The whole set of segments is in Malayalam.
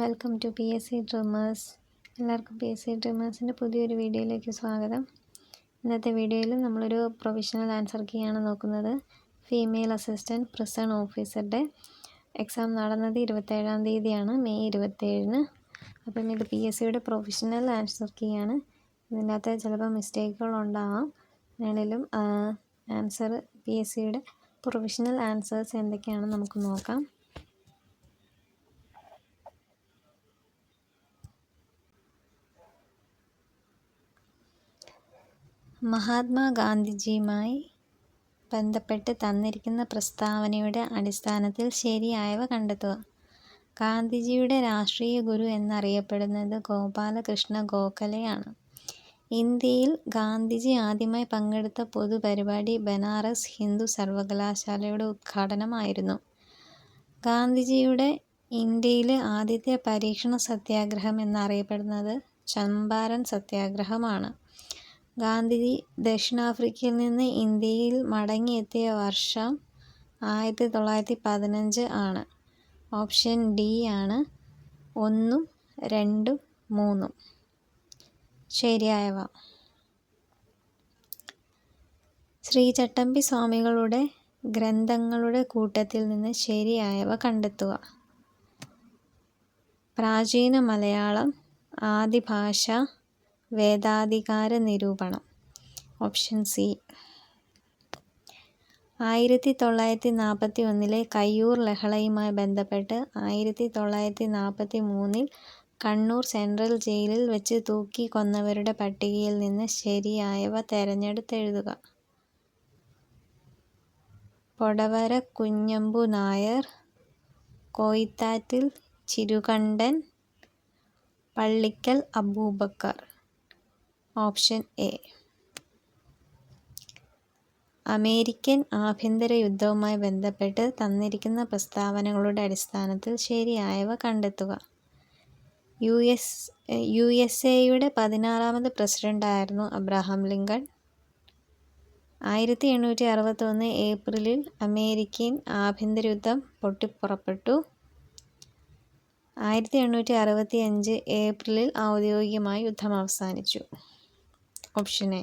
Welcome to P S C dreamers. എല്ലാവർക്കും പി എസ് സി ഡ്രീമേഴ്സിൻ്റെ പുതിയൊരു വീഡിയോയിലേക്ക് സ്വാഗതം. ഇന്നത്തെ വീഡിയോയിൽ നമ്മളൊരു പ്രൊവിഷണൽ ആൻസർ കീ ആണ് നോക്കുന്നത്. ഫീമെയിൽ അസിസ്റ്റൻറ്റ് പ്രിസൺ ഓഫീസറുടെ എക്സാം നടന്നത് 27-ാം തീയതിയാണ്, മെയ് 27-ന്. അപ്പം ഇത് പി എസ് സിയുടെ പ്രൊവിഷണൽ ആൻസർ കീ ആണ്. ഇതിനകത്ത് ചിലപ്പോൾ മിസ്റ്റേക്കുകൾ ഉണ്ടാകാം. ആണെങ്കിലും ആൻസർ പി എസ് സിയുടെ പ്രൊവിഷണൽ ആൻസേഴ്സ് എന്തൊക്കെയാണെന്ന് നമുക്ക് നോക്കാം. മഹാത്മാഗാന്ധിജിയുമായി ബന്ധപ്പെട്ട് തന്നിരിക്കുന്ന പ്രസ്താവനയുടെ അടിസ്ഥാനത്തിൽ ശരിയായവ കണ്ടെത്തുക. ഗാന്ധിജിയുടെ രാഷ്ട്രീയ ഗുരു എന്നറിയപ്പെടുന്നത് ഗോപാലകൃഷ്ണ ഗോഖലെയാണ്. ഇന്ത്യയിൽ ഗാന്ധിജി ആദ്യമായി പങ്കെടുത്ത പൊതുപരിപാടി ബനാറസ് ഹിന്ദു സർവകലാശാലയുടെ ഉദ്ഘാടനമായിരുന്നു. ഗാന്ധിജിയുടെ ഇന്ത്യയിലെ ആദ്യത്തെ പരീക്ഷണ സത്യാഗ്രഹം എന്നറിയപ്പെടുന്നത് ചമ്പാരൻ സത്യാഗ്രഹമാണ്. ഗാന്ധിജി ദക്ഷിണാഫ്രിക്കയിൽ നിന്ന് ഇന്ത്യയിൽ മടങ്ങിയെത്തിയ വർഷം 1915 ആണ്. ഓപ്ഷൻ ഡി ആണ് 1, 2, 3 ശരിയായവ. ശ്രീ ചട്ടമ്പി സ്വാമികളുടെ ഗ്രന്ഥങ്ങളുടെ കൂട്ടത്തിൽ നിന്ന് ശരിയായവ കണ്ടെത്തുക. പ്രാചീന മലയാളം, ആദിഭാഷ, വേദാധികാര നിരൂപണം. Option C. 1941 കയ്യൂർ ലഹളയുമായി ബന്ധപ്പെട്ട് 1943 കണ്ണൂർ സെൻട്രൽ ജയിലിൽ വെച്ച് തൂക്കി കൊന്നവരുടെ പട്ടികയിൽ നിന്ന് ശരിയായവ തിരഞ്ഞെടുത്തെഴുതുക. Podavara Kunhambu Nair, Koyithattil Chirukandan, Pallikkal Aboobacker. Option A. American ആഭ്യന്തര യുദ്ധവുമായി ബന്ധപ്പെട്ട് തന്നിരിക്കുന്ന പ്രസ്താവനകളുടെ അടിസ്ഥാനത്തിൽ ശരിയായവ കണ്ടെത്തുക. യു എസ് എയുടെ 16ാമത് പ്രസിഡന്റായിരുന്നു അബ്രഹാം ലിങ്കൺ. 1861 ഏപ്രിലിൽ അമേരിക്കൻ ആഭ്യന്തര യുദ്ധം പൊട്ടിപ്പുറപ്പെട്ടു. 1865 ഏപ്രിലിൽ ഔദ്യോഗികമായി യുദ്ധം അവസാനിച്ചു. Option A.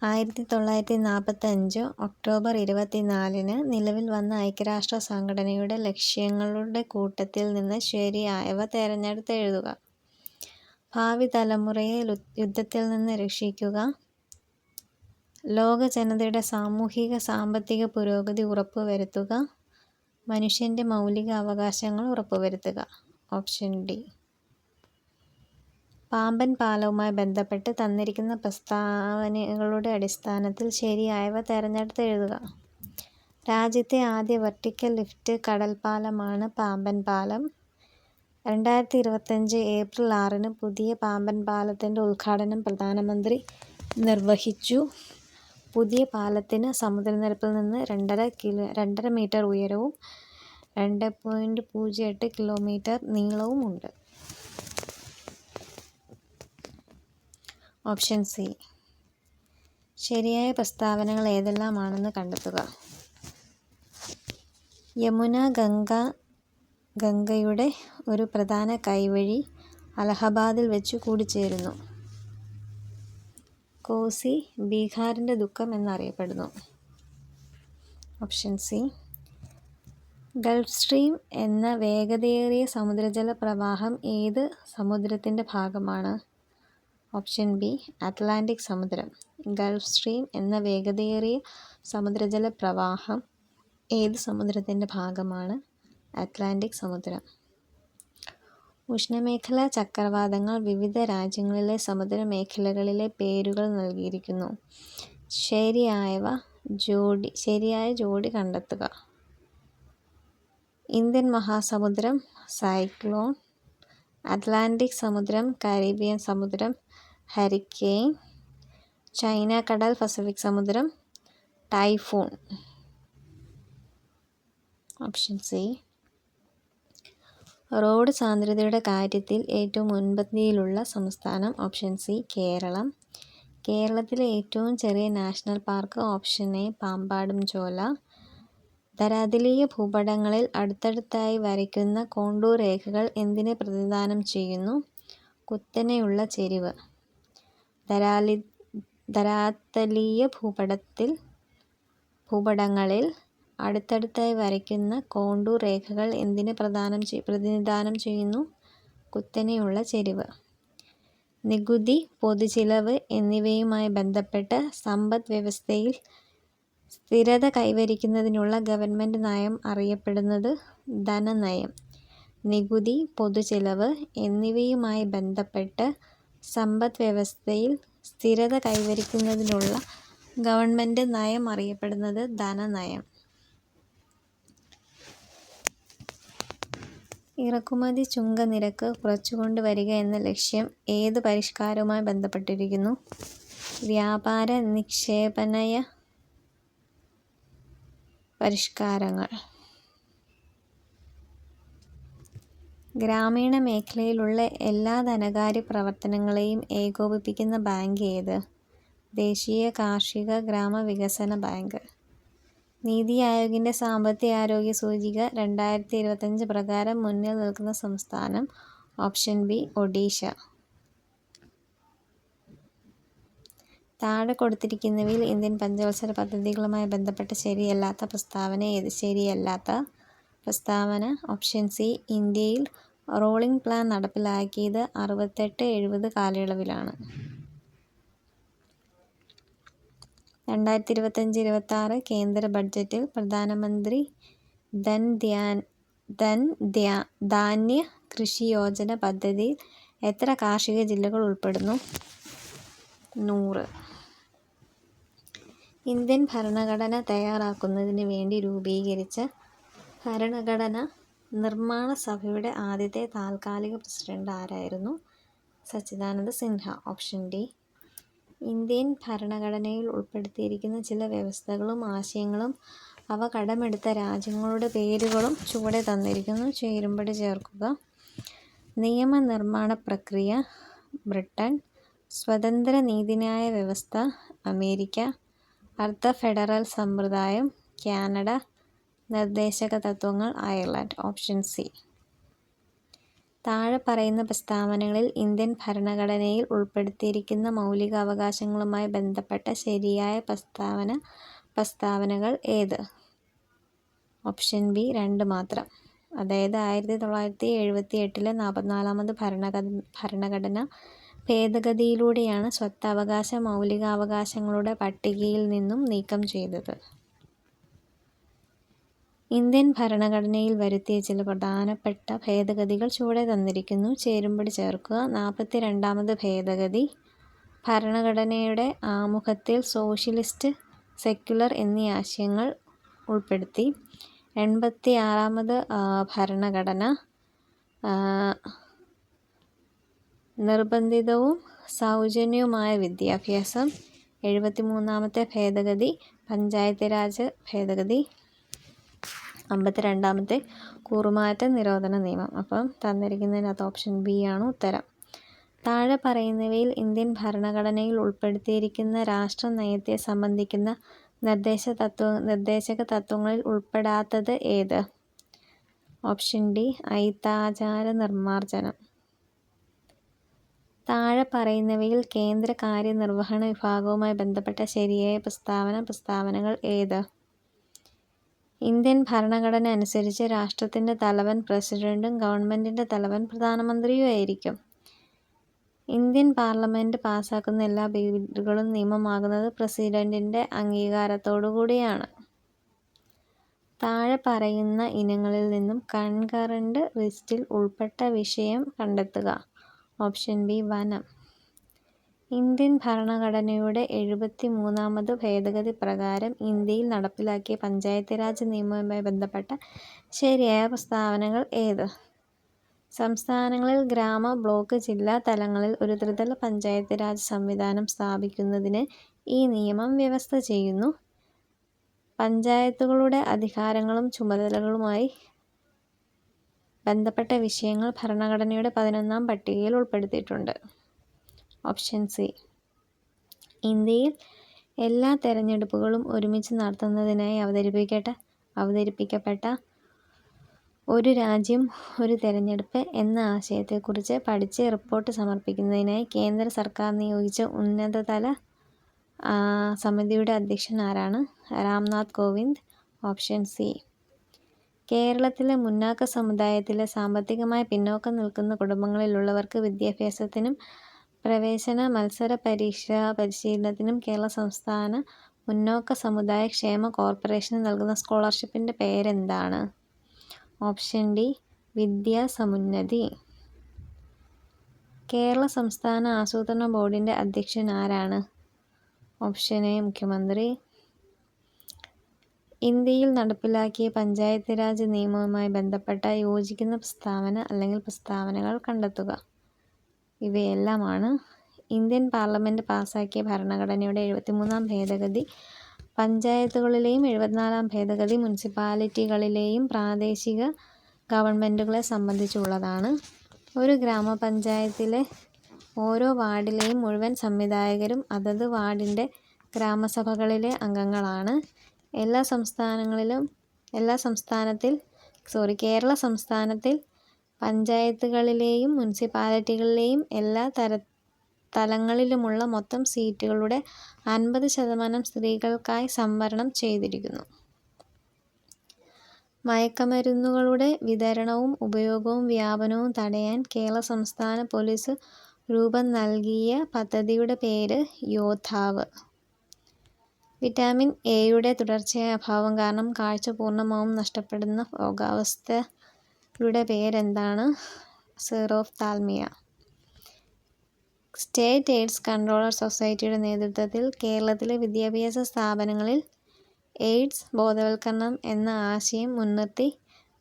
1945 ഒക്ടോബർ 24-ന് നിലവിൽ വന്ന ഐക്യരാഷ്ട്ര സംഘടനയുടെ ലക്ഷ്യങ്ങളുടെ കൂട്ടത്തിൽ നിന്ന് ശരിയായവ തിരഞ്ഞെടുത്തെഴുതുക. ഭാവി തലമുറയെ യുദ്ധത്തിൽ നിന്ന് രക്ഷിക്കുക. ലോക ജനതയുടെ സാമൂഹിക സാമ്പത്തിക പുരോഗതി ഉറപ്പുവരുത്തുക. മനുഷ്യൻ്റെ മൗലിക അവകാശങ്ങൾ ഉറപ്പുവരുത്തുക. Option D. പാമ്പൻ പാലവുമായി ബന്ധപ്പെട്ട് തന്നിരിക്കുന്ന പ്രസ്താവനകളുടെ അടിസ്ഥാനത്തിൽ ശരിയായവ തിരഞ്ഞെടുത്തെഴുതുക. രാജ്യത്തെ ആദ്യ വെർട്ടിക്കൽ ലിഫ്റ്റ് കടൽപ്പാലമാണ് പാമ്പൻ പാലം. 2025 ഏപ്രിൽ 6-ന് പുതിയ പാമ്പൻ പാലത്തിൻ്റെ ഉദ്ഘാടനം പ്രധാനമന്ത്രി നിർവഹിച്ചു. പുതിയ പാലത്തിന് സമുദ്രനിരപ്പിൽ നിന്ന് 2.5 മീറ്റർ ഉയരവും 2.08 കിലോമീറ്റർ നീളവുമുണ്ട്. Option C. ശരിയായ പ്രസ്താവനകൾ ഏതെല്ലാമാണെന്ന് കണ്ടെത്തുക. യമുന ഗംഗയുടെ ഒരു പ്രധാന കൈവഴി അലഹബാദിൽ വെച്ച് കൂടിച്ചേരുന്നു. കോസി ബീഹാറിൻ്റെ ദുഃഖം എന്നറിയപ്പെടുന്നു. Option C. ഗൾഫ് സ്ട്രീം എന്ന വേഗതയേറിയ സമുദ്രജല പ്രവാഹം ഏത് സമുദ്രത്തിൻ്റെ ഭാഗമാണ്? Option B. അറ്റ്ലാന്റിക് സമുദ്രം. ഗൾഫ് സ്ട്രീം എന്ന വേഗതയേറിയ സമുദ്രജല പ്രവാഹം ഏത് സമുദ്രത്തിൻ്റെ ഭാഗമാണ്? അറ്റ്ലാന്റിക് സമുദ്രം. ഉഷ്ണമേഖലാ ചക്രവാതങ്ങൾ വിവിധ രാജ്യങ്ങളിലെ സമുദ്രമേഖലകളിലെ പേരുകൾ നൽകിയിരിക്കുന്നു. ശരിയായ ജോഡി കണ്ടെത്തുക. ഇന്ത്യൻ മഹാസമുദ്രം സൈക്ലോൺ, അറ്റ്ലാന്റിക് സമുദ്രം കരീബിയൻ സമുദ്രം ഹരിക്കെയിൻ, ചൈന കടൽ പസഫിക് സമുദ്രം ടൈഫൂൺ. Option C. റോഡ് സാന്ദ്രതയുടെ കാര്യത്തിൽ ഏറ്റവും മുൻപന്തിയിലുള്ള സംസ്ഥാനം? Option C. കേരളം. കേരളത്തിലെ ഏറ്റവും ചെറിയ national park? Option A. Pambadum Shola. ധരാതലീയ ഭൂപടങ്ങളിൽ അടുത്തടുത്തായി വരയ്ക്കുന്ന കോണ്ടൂർ രേഖകൾ എന്തിനെ പ്രതിനിധാനം ചെയ്യുന്നു? കുത്തനെയുള്ള ചെരിവ്. ധരാതലീയ ഭൂപടങ്ങളിൽ അടുത്തടുത്തായി വരയ്ക്കുന്ന കോണ്ടൂർ രേഖകൾ എന്തിനെ പ്രതിനിധാനം ചെയ്യുന്നു? കുത്തനെയുള്ള ചെരിവ്. നികുതി, പൊതുചിലവ് എന്നിവയുമായി ബന്ധപ്പെട്ട് സമ്പദ് വ്യവസ്ഥയിൽ സ്ഥിരത കൈവരിക്കുന്നതിനുള്ള ഗവൺമെൻറ് നയം അറിയപ്പെടുന്നത് ധനനയം. നികുതി, പൊതുചിലവ് എന്നിവയുമായി ബന്ധപ്പെട്ട് സമ്പദ് വ്യവസ്ഥയിൽ സ്ഥിരത കൈവരിക്കുന്നതിനുള്ള ഗവൺമെൻറ് നയം അറിയപ്പെടുന്നത് ധനനയം. ഇറക്കുമതി ചുങ്ക നിരക്ക് കുറച്ചുകൊണ്ടുവരിക എന്ന ലക്ഷ്യം ഏത് പരിഷ്കാരവുമായി ബന്ധപ്പെട്ടിരിക്കുന്നു? വ്യാപാര നിക്ഷേപനയ പരിഷ്കാരങ്ങൾ. ഗ്രാമീണ മേഖലയിലുള്ള എല്ലാ ധനകാര്യ പ്രവർത്തനങ്ങളെയും ഏകോപിപ്പിക്കുന്ന ബാങ്ക് ഏത്? ദേശീയ കാർഷിക ഗ്രാമ വികസന ബാങ്ക്. നീതി ആയോഗിൻ്റെ സാമ്പത്തികാരോഗ്യ സൂചിക 2025 പ്രകാരം മുന്നിൽ നിൽക്കുന്ന സംസ്ഥാനം? Option B Odisha. താഴെ കൊടുത്തിരിക്കുന്നവയിൽ ഇന്ത്യൻ പഞ്ചവത്സര പദ്ധതികളുമായി ബന്ധപ്പെട്ട ശരിയല്ലാത്ത പ്രസ്താവന ഏത്? ശരിയല്ലാത്ത പ്രസ്താവന ഓപ്ഷൻ സി. ഇന്ത്യയിൽ റോളിംഗ് പ്ലാൻ നടപ്പിലാക്കിയത് 68-70 കാലയളവിലാണ്. 2025-26 കേന്ദ്ര ബഡ്ജറ്റിൽ പ്രധാനമന്ത്രി ധാന്യ കൃഷി യോജന പദ്ധതിയിൽ എത്ര കാർഷിക ജില്ലകൾ ഉൾപ്പെടുന്നു? 100. ഇന്ത്യൻ ഭരണഘടന തയ്യാറാക്കുന്നതിന് വേണ്ടി രൂപീകരിച്ച ഭരണഘടനാ നിർമ്മാണ സഭയുടെ ആദ്യത്തെ താൽക്കാലിക പ്രസിഡന്റ് ആരായിരുന്നു? Sachchidananda Sinha. Option D. Indian ഭരണഘടനയിൽ ഉൾപ്പെടുത്തിയിരിക്കുന്ന ചില വ്യവസ്ഥകളും ആശയങ്ങളും അവ കടമെടുത്ത രാജ്യങ്ങളുടെ പേരുകളും ചുവടെ തന്നിരിക്കുന്നു. ചേരുംപടി ചേർക്കുക. നിയമനിർമ്മാണ പ്രക്രിയ ബ്രിട്ടൻ. സ്വതന്ത്ര നീതിന്യായ വ്യവസ്ഥ അമേരിക്ക. അർദ്ധ ഫെഡറൽ സമ്പ്രദായം കാനഡ. നിർദ്ദേശക തത്വങ്ങൾ അയർലൻഡ്. Option C. താഴെ പറയുന്ന പ്രസ്താവനകളിൽ ഇന്ത്യൻ ഭരണഘടനയിൽ ഉൾപ്പെടുത്തിയിരിക്കുന്ന മൗലിക അവകാശങ്ങളുമായി ബന്ധപ്പെട്ട ശരിയായ പ്രസ്താവനകൾ ഏത്? ഓപ്ഷൻ ബി 2 മാത്രം. അതായത് 1978 44ാമത് ഭരണഘടന ഭേദഗതിയിലൂടെയാണ് സ്വത്തവകാശ മൗലികാവകാശങ്ങളുടെ പട്ടികയിൽ നിന്നും നീക്കം ചെയ്തത്. ഇന്ത്യൻ ഭരണഘടനയിൽ വരുത്തിയ ചില പ്രധാനപ്പെട്ട ഭേദഗതികൾ ചുവടെ തന്നിരിക്കുന്നു. ചേരുംപടി ചേർക്കുക. 42ാമത് ഭേദഗതി ഭരണഘടനയുടെ ആമുഖത്തിൽ സോഷ്യലിസ്റ്റ്, സെക്യുലർ എന്നീ ആശയങ്ങൾ ഉൾപ്പെടുത്തി. 86ാമത് ഭരണഘടന നിർബന്ധിതവും സൗജന്യവുമായ വിദ്യാഭ്യാസം. 73ാമത്തെ ഭേദഗതി പഞ്ചായത്ത് രാജ് ഭേദഗതി. 52ാമത്തെ കൂറുമാറ്റ നിരോധന നിയമം. അപ്പം തന്നിരിക്കുന്നതിനകത്ത് ഓപ്ഷൻ ബി ആണ് ഉത്തരം. താഴെ പറയുന്നവയിൽ ഇന്ത്യൻ ഭരണഘടനയിൽ ഉൾപ്പെടുത്തിയിരിക്കുന്ന രാഷ്ട്രനയത്തെ സംബന്ധിക്കുന്ന നിർദ്ദേശക തത്വങ്ങളിൽ ഉൾപ്പെടാത്തത് ഏത്? Option D. അയിത്താചാര നിർമ്മാർജ്ജനം. താഴെ പറയുന്നവയിൽ കേന്ദ്ര കാര്യനിർവഹണ വിഭാഗവുമായി ബന്ധപ്പെട്ട ശരിയായ പ്രസ്താവനകൾ ഏത്? ഇന്ത്യൻ ഭരണഘടന അനുസരിച്ച് രാഷ്ട്രത്തിൻ്റെ തലവൻ പ്രസിഡന്റും ഗവൺമെൻറ്റിൻ്റെ തലവൻ പ്രധാനമന്ത്രിയുമായിരിക്കും. ഇന്ത്യൻ പാർലമെൻറ്റ് പാസ്സാക്കുന്ന എല്ലാ ബില്ലുകളും നിയമമാകുന്നത് പ്രസിഡന്റിൻ്റെ അംഗീകാരത്തോടുകൂടിയാണ്. താഴെ പറയുന്ന ഇനങ്ങളിൽ നിന്നും കൺകറന്റ് ലിസ്റ്റിൽ ഉൾപ്പെട്ട വിഷയം കണ്ടെത്തുക. ഓപ്ഷൻ ബി വനം. ഇന്ത്യൻ ഭരണഘടനയുടെ 73ാമത് ഭേദഗതി പ്രകാരം ഇന്ത്യയിൽ നടപ്പിലാക്കിയ പഞ്ചായത്ത് രാജ് നിയമവുമായി ബന്ധപ്പെട്ട ശരിയായ പ്രസ്താവനകൾ ഏത്? സംസ്ഥാനങ്ങളിൽ ഗ്രാമ, ബ്ലോക്ക്, ജില്ലാ തലങ്ങളിൽ ഒരു ത്രിതല പഞ്ചായത്ത് രാജ് സംവിധാനം സ്ഥാപിക്കുന്നതിന് ഈ നിയമം വ്യവസ്ഥ ചെയ്യുന്നു. പഞ്ചായത്തുകളുടെ അധികാരങ്ങളും ചുമതലകളുമായി ബന്ധപ്പെട്ട വിഷയങ്ങൾ ഭരണഘടനയുടെ 11ാം പട്ടികയിൽ ഉൾപ്പെടുത്തിയിട്ടുണ്ട്. Option C. ഇന്ത്യയിൽ എല്ലാ തെരഞ്ഞെടുപ്പുകളും ഒരുമിച്ച് നടത്തുന്നതിനായി അവതരിപ്പിക്കപ്പെട്ട ഒരു രാജ്യം ഒരു തെരഞ്ഞെടുപ്പ് എന്ന ആശയത്തെക്കുറിച്ച് പഠിച്ച് റിപ്പോർട്ട് സമർപ്പിക്കുന്നതിനായി കേന്ദ്ര സർക്കാർ നിയോഗിച്ച ഉന്നതതല സമിതിയുടെ അധ്യക്ഷൻ ആരാണ്? രാംനാഥ് കോവിന്ദ്. Option C. കേരളത്തിലെ മുന്നാക്ക സമുദായത്തിലെ സാമ്പത്തികമായി പിന്നോക്കം നിൽക്കുന്ന കുടുംബങ്ങളിലുള്ളവർക്ക് വിദ്യാഭ്യാസത്തിനും പ്രവേശന മത്സര പരീക്ഷാ പരിശീലനത്തിനും കേരള സംസ്ഥാന മുന്നോക്ക സമുദായ ക്ഷേമ കോർപ്പറേഷൻ നൽകുന്ന സ്കോളർഷിപ്പിൻ്റെ പേരെന്താണ്? Option D. വിദ്യാസമുന്നതി. കേരള സംസ്ഥാന ആസൂത്രണ ബോർഡിൻ്റെ അധ്യക്ഷൻ ആരാണ്? Option A. മുഖ്യമന്ത്രി. ഇന്ത്യയിൽ നടപ്പിലാക്കിയ പഞ്ചായത്ത് രാജ് നിയമവുമായി ബന്ധപ്പെട്ട യോജിക്കുന്ന പ്രസ്താവന അല്ലെങ്കിൽ പ്രസ്താവനകൾ കണ്ടെത്തുക. ഇവയെല്ലാമാണ് ഇന്ത്യൻ പാർലമെൻറ്റ് പാസാക്കിയ ഭരണഘടനയുടെ 73-ാം ഭേദഗതി പഞ്ചായത്തുകളിലെയും 74-ാം ഭേദഗതി മുനിസിപ്പാലിറ്റികളിലെയും പ്രാദേശിക ഗവൺമെൻറ്റുകളെ സംബന്ധിച്ചുള്ളതാണ്. ഒരു ഗ്രാമപഞ്ചായത്തിലെ ഓരോ വാർഡിലെയും മുഴുവൻ സംവിധായകരും അതത് വാർഡിൻ്റെ ഗ്രാമസഭകളിലെ അംഗങ്ങളാണ്. കേരള സംസ്ഥാനത്തിൽ പഞ്ചായത്തുകളിലെയും മുനിസിപ്പാലിറ്റികളിലെയും എല്ലാ തലങ്ങളിലുമുള്ള മൊത്തം സീറ്റുകളുടെ 50% സ്ത്രീകൾക്കായി സംവരണം ചെയ്തിരിക്കുന്നു. മയക്കുമരുന്നുകളുടെ വിതരണവും ഉപയോഗവും വ്യാപനവും തടയാൻ കേരള സംസ്ഥാന പോലീസ് രൂപം നൽകിയ പദ്ധതിയുടെ പേര് യോദ്ധാവ്. വിറ്റാമിൻ എയുടെ തുടർച്ചയായ അഭാവം കാരണം കാഴ്ച പൂർണ്ണമായും നഷ്ടപ്പെടുന്ന രോഗാവസ്ഥയുടെ പേരെന്താണ്? സീറോഫ്താൽമിയ. സ്റ്റേറ്റ് എയ്ഡ്സ് കൺട്രോളർ സൊസൈറ്റിയുടെ നേതൃത്വത്തിൽ കേരളത്തിലെ വിദ്യാഭ്യാസ സ്ഥാപനങ്ങളിൽ എയ്ഡ്സ് ബോധവൽക്കരണം എന്ന ആശയം മുൻനിർത്തി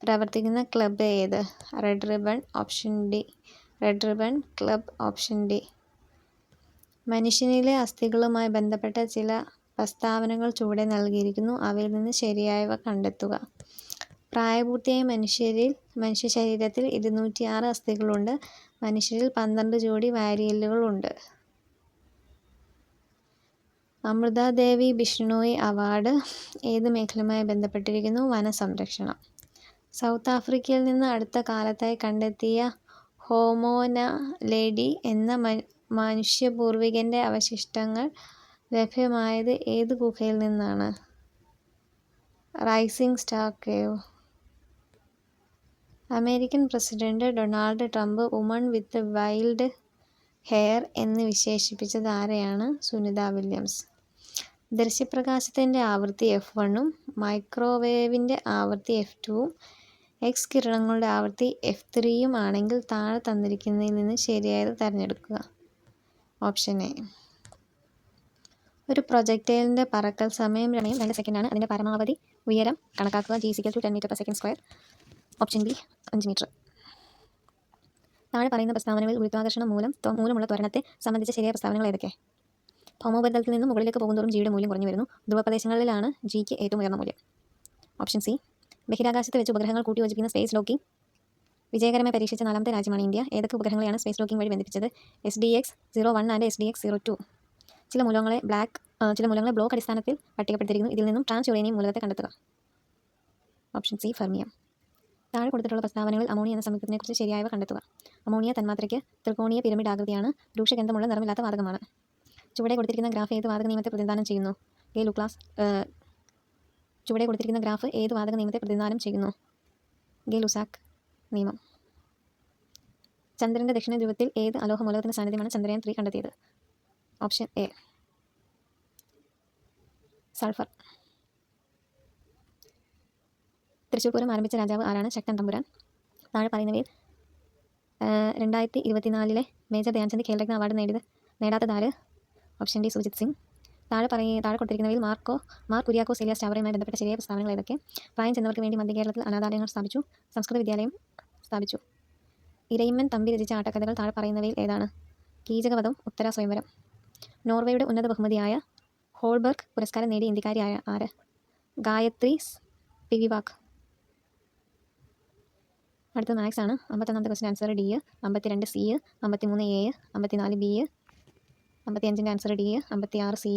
പ്രവർത്തിക്കുന്ന ക്ലബ്ബ് ഏത്? Red ribbon. Option D. Red ribbon club. Option D. മനുഷ്യനിലെ അസ്ഥികളുമായി ബന്ധപ്പെട്ട ചില പ്രസ്താവനകൾ ചുവടെ നൽകിയിരിക്കുന്നു. അവയിൽ നിന്ന് ശരിയായവ കണ്ടെത്തുക. പ്രായപൂർത്തിയായ മനുഷ്യ ശരീരത്തിൽ 206 അസ്ഥികളുണ്ട്. മനുഷ്യരിൽ 12 ജോഡി വാരിയെല്ലുകളുണ്ട്. അമൃത ദേവി ബിഷ്ണോയി അവാർഡ് ഏത് മേഖലയുമായി ബന്ധപ്പെട്ടിരിക്കുന്നു? വനസംരക്ഷണം. സൗത്ത് ആഫ്രിക്കയിൽ നിന്ന് അടുത്ത കാലത്തായി കണ്ടെത്തിയ ഹോമോ നലേഡി എന്ന മനുഷ്യപൂർവികൻ്റെ അവശിഷ്ടങ്ങൾ ലഭ്യമായത് ഏത് ഗുഹയിൽ നിന്നാണ്? Rising star cave. American president Donald Trump woman with wild hair എന്ന് വിശേഷിപ്പിച്ചത് ആരെയാണ്? സുനിത വില്യംസ്. ദൃശ്യപ്രകാശത്തിൻ്റെ ആവൃത്തി f1 ഉം മൈക്രോവേവിൻ്റെ ആവൃത്തി f2 ഉം എക്സ് കിരണങ്ങളുടെ ആവൃത്തി f3 യും ആണെങ്കിൽ താഴെ തന്നിരിക്കുന്നതിൽ നിന്ന് ശരിയായത് തിരഞ്ഞെടുക്കുക. Option A. ഒരു പ്രൊജക്ടൈലിൻ്റെ പറക്കൽ സമയം 2 സെക്കൻഡാണ്. അതിൻ്റെ പരമാവധി ഉയരം കണക്കാക്കുക. g = 10 m/s². Option B. 5 metre. താഴെ പറയുന്ന പ്രസ്താവനകളിൽ ഗുരുത്വാകർഷണം മൂലമുള്ള ത്വരണത്തെ സംബന്ധിച്ച ശരിയായ പ്രസ്താവനകൾ ഏതൊക്കെ? ഭൗമോപരിതലത്തിൽ നിന്നും മുകളിലേക്ക് പോകുന്തോറും ജിയുടെ മൂല്യം കുറഞ്ഞു വരുന്നു. ധ്രുവപ്രദേശങ്ങളിലാണ് ജിക്ക് ഏറ്റവും ഉയർന്ന മൂല്യം. Option C. ബഹിരാകാശത്ത് വെച്ച് ഉപഗ്രഹങ്ങൾ കൂട്ടിയോജിപ്പിക്കുന്ന സ്പേസ് ലോക്കിംഗ് വിജയകരമായി പരീക്ഷിച്ച 4ാമത്തെ രാജ്യമാണ് ഇന്ത്യ. ഏതൊക്കെ ഉപഗ്രഹങ്ങളെയാണ് സ്പേസ് ലോക്കിംഗ് വഴി ബന്ധിപ്പിച്ചത്? SDX-01 and SDX-02. ചില മൂലകങ്ങളെ ബ്ലോക്ക് അടിസ്ഥാനത്തിൽ പട്ടികപ്പെടുത്തിയിരിക്കുന്നു. ഇതിൽ നിന്നും ട്രാൻസ് യുറേനിയം മൂലകത്തെ കണ്ടെത്തുക. Option C. ഫെർമിയം. താഴെ കൊടുത്തിട്ടുള്ള പ്രസ്താവനകളിൽ അമോണിയ എന്ന സംയുക്തത്തിനെക്കുറിച്ച് ശരിയായവ കണ്ടെത്തുക. Ammonia തന്മാത്രയ്ക്ക് ത്രികോണീയ pyramid ആകൃതിയാണ്. രൂക്ഷഗന്ധമുള്ള നിറമില്ലാത്ത വാതകമാണ്. ചുവടെ കൊടുത്തിരിക്കുന്ന ഗ്രാഫ് ഏത് വാതക നിയമത്തെ പ്രതിനിധാനം ചെയ്യുന്നു? ഗേ-ലുസാക്ക് നിയമം. ചന്ദ്രൻ്റെ ദക്ഷിണ ധ്രുവത്തിൽ ഏത് അലോഹ മൂലകത്തിൻ്റെ സാന്നിധ്യമാണ് ചന്ദ്രയാൻ 3 കണ്ടെത്തിയത്? Option A. Sulphur. Thrissur Pooram ആരംഭിച്ച രാജാവ് ആരാണ്? ശക്തൻ തമ്പുരാൻ. താഴെ പറയുന്നവയിൽ 2024 മേജർ ധ്യാൻചന്ദ് ഖേൽരത്ന അവാർഡ് നേടാത്തതാര്? Option D. സുജിത് സിംഗ്. താഴെ കൊടുത്തിരിക്കുന്നവയിൽ മാർ കുര്യാക്കോസ് ഏലിയാസ് ചാവറയുമായി ബന്ധപ്പെട്ട ശരിയായ പ്രസ്താവനകൾ ഏതൊക്കെ? പ്രായം ചെന്നവർക്ക് വേണ്ടി മധ്യകേരളത്തിൽ അനാഥാലയങ്ങൾ സ്ഥാപിച്ചു. സംസ്കൃത വിദ്യാലയം സ്ഥാപിച്ചു. ഇരയിമ്മൻ തമ്പി രചിച്ച ആട്ടക്കഥകൾ താഴെ പറയുന്നവയിൽ ഏതാണ്? കീചകവധം, ഉത്തര സ്വയംവരം. നോർവേയുടെ ഉന്നത ബഹുമതിയായ ഹോൾബർഗ് പുരസ്കാരം നേടിയ ഇന്ത്യക്കാരി ആര്? ഗായത്രി സ്പിവാക്. അടുത്തത് മാത്സ് ആണ്. 51ാമത്തെ question answer D, 52 C, 53 A, 54 B, 55ൻ്റെ answer D, 56 C,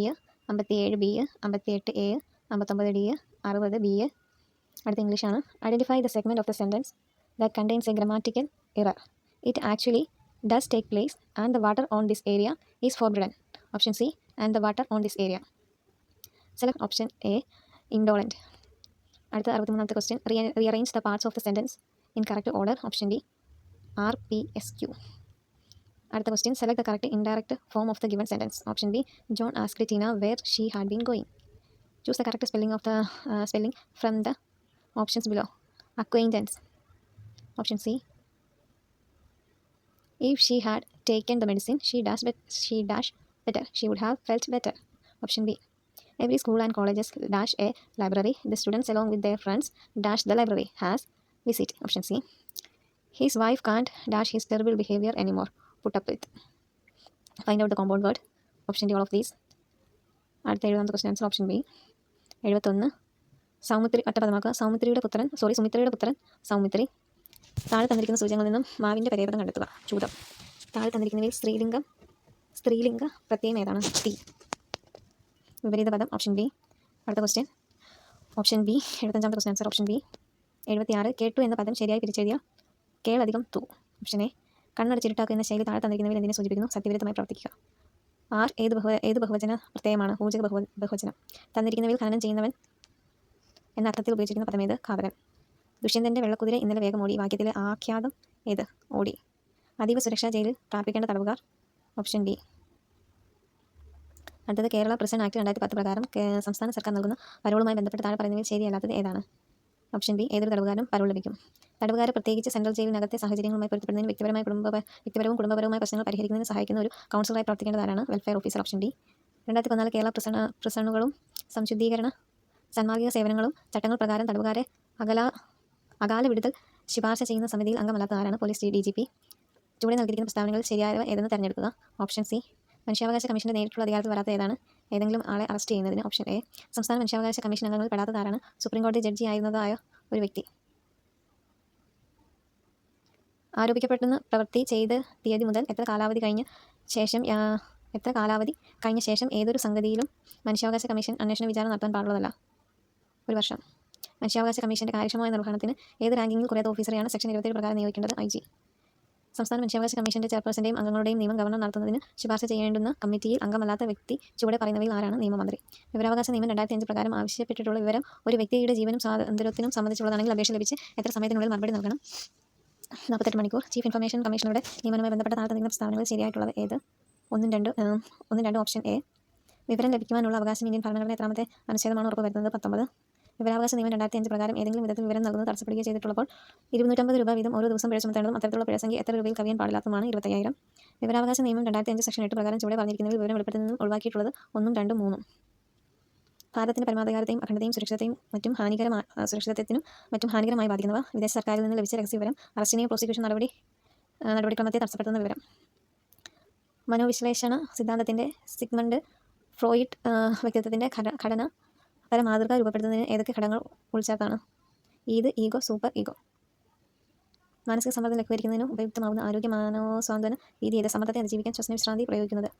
57 B, 58 A, 59 D, 60 B, അടുത്ത ഇംഗ്ലീഷാണ്. Identify the segment of the sentence that contains a grammatical error. It actually does take place and the water on this area is forbidden. Option C, and the water on this area. Select option A, indolent. അടുത്ത 63ാമത്തെ question. Rearrange the parts of the sentence in correct order. Option D, RPSQ. അടുത്ത question. Select the correct indirect form of the given sentence. Option B, John asked Tina where she had been going. Choose the correct spelling from the options below. Acquaintance. Option C. If she had taken the medicine, she dash better. She would have felt better. Option B. Every school and colleges dash a library. The students along with their friends dash the library. Has visit. Option C. His wife can't dash his terrible behavior anymore. Put up with. Find out the compound word. Option D, all of these. അടുത്ത 70ാമത്തെ ക്വസ്റ്റ്യൻ ആൻസർ ഓപ്ഷൻ ബി. 71. ഒറ്റപ്പദമാക്കുക. സുമിത്രയുടെ പുത്രൻ സൗമിത്രി. താഴെ തന്നിരിക്കുന്ന സൂചകങ്ങളിൽ നിന്നും മാവിൻ്റെ പര്യായപദം കണ്ടെത്തുക. ചൂതം. താഴെ തന്നിരിക്കുന്നവയിൽ സ്ത്രീലിംഗ പ്രത്യയം ഏതാണ്? തി. വിപരീത പദം. Option B. അടുത്ത ക്വസ്റ്റ്യൻ ഓപ്ഷൻ ബി. 75ാമത്തെ ക്വസ്റ്റ്യൻ ആൻസർ ഓപ്ഷൻ ബി. 76. കേട്ടു എന്ന പദം ശരിയായി പിരിച്ചെഴുതിയ കേളധികം തു. Option A. കണ്ണടച്ചിരുട്ടാക്കുക എന്ന ശൈലി താഴെ തന്നിരിക്കുന്നവയിൽ എന്തിനെ സൂചിപ്പിക്കുന്നു? സത്യവിരുദ്ധമായി പ്രവർത്തിക്കുക. ആർ ഏത് ബഹുവചന പ്രത്യയമാണ്? ഊർജ്ജക ബഹുവചനം. തന്നിരിക്കുന്നവയിൽ ഖനനം ചെയ്യുന്നവൻ എന്ന അർത്ഥത്തിൽ ഉപയോഗിച്ചിരിക്കുന്ന പദം ഏത്? ഘാതകൻ. ദുഷ്യന്തൻ്റെ വെള്ളക്കുതിര ഇന്നലെ വേഗം ഓടി. വാക്യത്തിലെ ആഖ്യാതം ഏത്? ഓടി. അതീവ സുരക്ഷാ ജയിലിൽ പാർപ്പിക്കേണ്ട തടവുകാർ? Option D. അടുത്തത്. കേരള പ്രിസൺ ആക്ട് 2010 പ്രകാരം സംസ്ഥാന സർക്കാർ നൽകുന്ന പരോളുമായി ബന്ധപ്പെട്ട് താഴെ പറയുന്നവയിൽ ശരിയല്ലാത്തത് ഏതാണ്? Option B. ഏതൊരു തടവുകാരനും പരോൾ ലഭിക്കും. തടവുകാരെ പ്രത്യേകിച്ച് സെൻട്രൽ ജയിലിനകത്തെ സാഹചര്യങ്ങളുമായി പൊരുത്തപ്പെടുന്നതിന് വ്യക്തിപരവും കുടുംബപരവുമായ പ്രശ്നങ്ങൾ പരിഹരിക്കുന്നതിന് സഹായിക്കുന്ന ഒരു കൗൺസിലറായി പ്രവർത്തിക്കേണ്ടതാണ് welfare officer. Option D. 2014 Kerala പ്രിസണുകളും സംശുദ്ധീകരണ സാന്മാർഗിക സേവനങ്ങളും ചട്ടങ്ങൾ പ്രകാരം തടവുകാരെ അകാല വിടുതൽ ശുപാർശ ചെയ്യുന്ന സമിതിയിൽ അംഗമല്ലാത്ത ആരാണ്? Police DGP. ചുവടെ നൽകിയിരിക്കുന്ന പ്രസ്താവനകളിൽ ശരിയായവ ഏതെന്ന് തിരഞ്ഞെടുക്കുക. Option C. മനുഷ്യാവകാശ കമ്മീഷന്റെ നേരിട്ടുള്ള അധികാരത്തിൽ വരാത്ത ഏതാണ്? ഏതെങ്കിലും ആളെ അറസ്റ്റ് ചെയ്യുന്നതിന്. Option A. സംസ്ഥാന മനുഷ്യാവകാശ കമ്മീഷൻ അംഗങ്ങളിൽ പെടാത്തത് ആരാണ്? സുപ്രീം കോടതി ജഡ്ജി ആയിരുന്നതായ ഒരു വ്യക്തി. ആരോപിക്കപ്പെടുന്ന പ്രവൃത്തി ചെയ്ത് തീയതി മുതൽ എത്ര കാലാവധി കഴിഞ്ഞ ശേഷം ഏതൊരു സംഗതിയിലും മനുഷ്യാവകാശ കമ്മീഷൻ അന്വേഷണ വിചാരണ നടത്താൻ പാടുള്ളതല്ല? 1 വർഷം. മനുഷ്യാവകാശ കമ്മീഷന്റെ കാര്യക്ഷമമായ നിർവഹണത്തിന് ഏത് റാങ്കിങ്ങിൽ കുറയാത്ത ഓഫീസറെയാണ് സെക്ഷൻ 27 പ്രകാരം നിയോഗിക്കേണ്ടത്? IG. സംസ്ഥാന മനുഷ്യാവകാശ കമ്മീഷന്റെ ചെയർപേഴ്സന്റെയും അംഗങ്ങളുടെയും നിയമം ഗവർണർ നടത്തുന്നതിന് ശുപാർശ ചെയ്യേണ്ടുന്ന കമ്മിറ്റിയിൽ അംഗമല്ലാത്ത വ്യക്തി ചുവടെ പറയുന്നവയിൽ ആരാണ്? നിയമമന്ത്രി. വിവരാവകാശ നിയമം 2005 പ്രകാരം ആവശ്യപ്പെട്ടിട്ടുള്ള വിവരം ഒരു വ്യക്തിയുടെ ജീവനും സ്വാതന്ത്ര്യത്തിനും സംബന്ധിച്ചുള്ളതാണെങ്കിൽ അപേക്ഷ ലഭിച്ച് എത്ര സമയത്തിനുള്ളിൽ മറുപടി നൽകണം? 48 മണിക്കൂർ. ചീഫ് ഇൻഫർമേഷൻ കമ്മീഷണറുടെ നിയമനവുമായി ബന്ധപ്പെട്ട താഴെ തന്നിരിക്കുന്ന പ്രസ്താവനകളിൽ ശരിയായിട്ടുള്ളത് ഏത്? 1-2. Option A. വിവരം ലഭിക്കുവാനുള്ള അവകാശം ഇന്ത്യൻ ഭരണഘടന എത്രാമത്തെ അനുച്ഛേദമാണ് ഉറപ്പുവരുത്തുന്നത്? 19. വിവരാവകാശ നിയമം 2005 പ്രകാരം ഏതെങ്കിലും വിധത്തിൽ വിവരം നൽകുന്നത് തടസ്സപ്പെടുകയോ ചെയ്തിട്ടുള്ളപ്പോൾ 250 രൂപ വീതം ഓരോ ദിവസം പിഴ ചുമത്തേണ്ടതും അത്തരത്തിലുള്ള പിഴസംഖ്യ എത്ര രൂപയിൽ കവിയാൻ പാടില്ലാത്തതുമാണ്? 25,000. വിവരാവകാശ നിയമം 2005 സെക്ഷൻ 8 പ്രകാരം ചുവടെ പറഞ്ഞിരിക്കുന്നതിൽ വിവരം വെളിപ്പെടുത്തുന്നതും ഒഴിവാക്കിയിട്ടുള്ളത് 1, 2, 3. ഭാരതത്തിന്റെ പരമാധികാരത്തെയും അഖണ്ഡതയും സുരക്ഷിതത്വത്തിനും മറ്റും ഹാനികരമായി ബാധിക്കുന്നവ. വിദേശ സർക്കാരിൽ നിന്ന് ലഭിച്ച രഹസ്യവിവരം. അറസ്റ്റിനെയോ പ്രോസിക്യൂഷൻ നടപടിക്രമത്തെ തടസ്സപ്പെടുത്തുന്ന വിവരം. മനോവിശ്ലേഷണ സിദ്ധാന്തത്തിന്റെ സിഗ്മണ്ട് ഫ്രോയിഡ് വ്യക്തിത്വത്തിന്റെ ഘടന മാതൃക രൂപപ്പെടുത്തുന്നതിന് ഏതൊക്കെ ഘടകങ്ങൾ ഉൾച്ചേർത്താണ്? Ego, super ego. മാനസിക സമ്മർദ്ദം ലഘൂകരിക്കുന്നതിന് ഉപയുക്തമാവുന്ന ആരോഗ്യ മാനവസ്വാന്തന രീതി ഏത്? സമ്മർദ്ദത്തെ അതിജീവിക്കാൻ ശ്വസനവിശ്രാന്തി പ്രയോഗിക്കുന്നത്.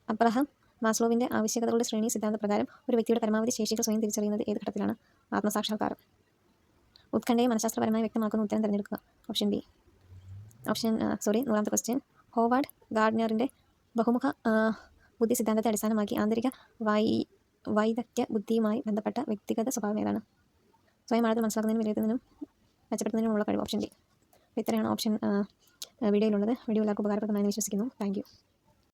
അബ്രഹാം മാസ്ലോവിന്റെ ആവശ്യകതകളുടെ ശ്രേണി സിദ്ധാന്തപ്രകാരം ഒരു വ്യക്തിയുടെ പരമാവധി ശേഷികൾ സ്വയം തിരിച്ചറിയുന്നത് ഏത് ഘട്ടത്തിലാണ്? ആത്മസാക്ഷാത്കാരം. ഉത്കണ്ഠയെ മനഃശാസ്ത്രപരമായി വ്യക്തമാക്കുന്ന ഉത്തരം തിരഞ്ഞെടുക്കുക. Option B. 100ാമത്തെ ക്വസ്റ്റ്യൻ. ഹോവാർഡ് ഗാർഡ്നറിന്റെ ബഹുമുഖ ബുദ്ധി സിദ്ധാന്തത്തെ അടിസ്ഥാനമാക്കി ആന്തരിക വൈദഗ്ധ്യ ബുദ്ധിയുമായി ബന്ധപ്പെട്ട വ്യക്തിഗത സ്വഭാവം ഏതാണ്? സ്വയം ആഴത്തിൽ മനസ്സിലാക്കുന്നതിനും വിലയിരുത്തുന്നതിനും മെച്ചപ്പെടുത്തുന്നതിനുമുള്ള കഴിവ്. Option D. ഇത്രയാണ് ഓപ്ഷൻ വീഡിയോയിലുള്ളത്. വീഡിയോ എല്ലാവർക്കും ഉപകാരപ്രദമായെന്ന് വിശ്വസിക്കുന്നു. Thank you.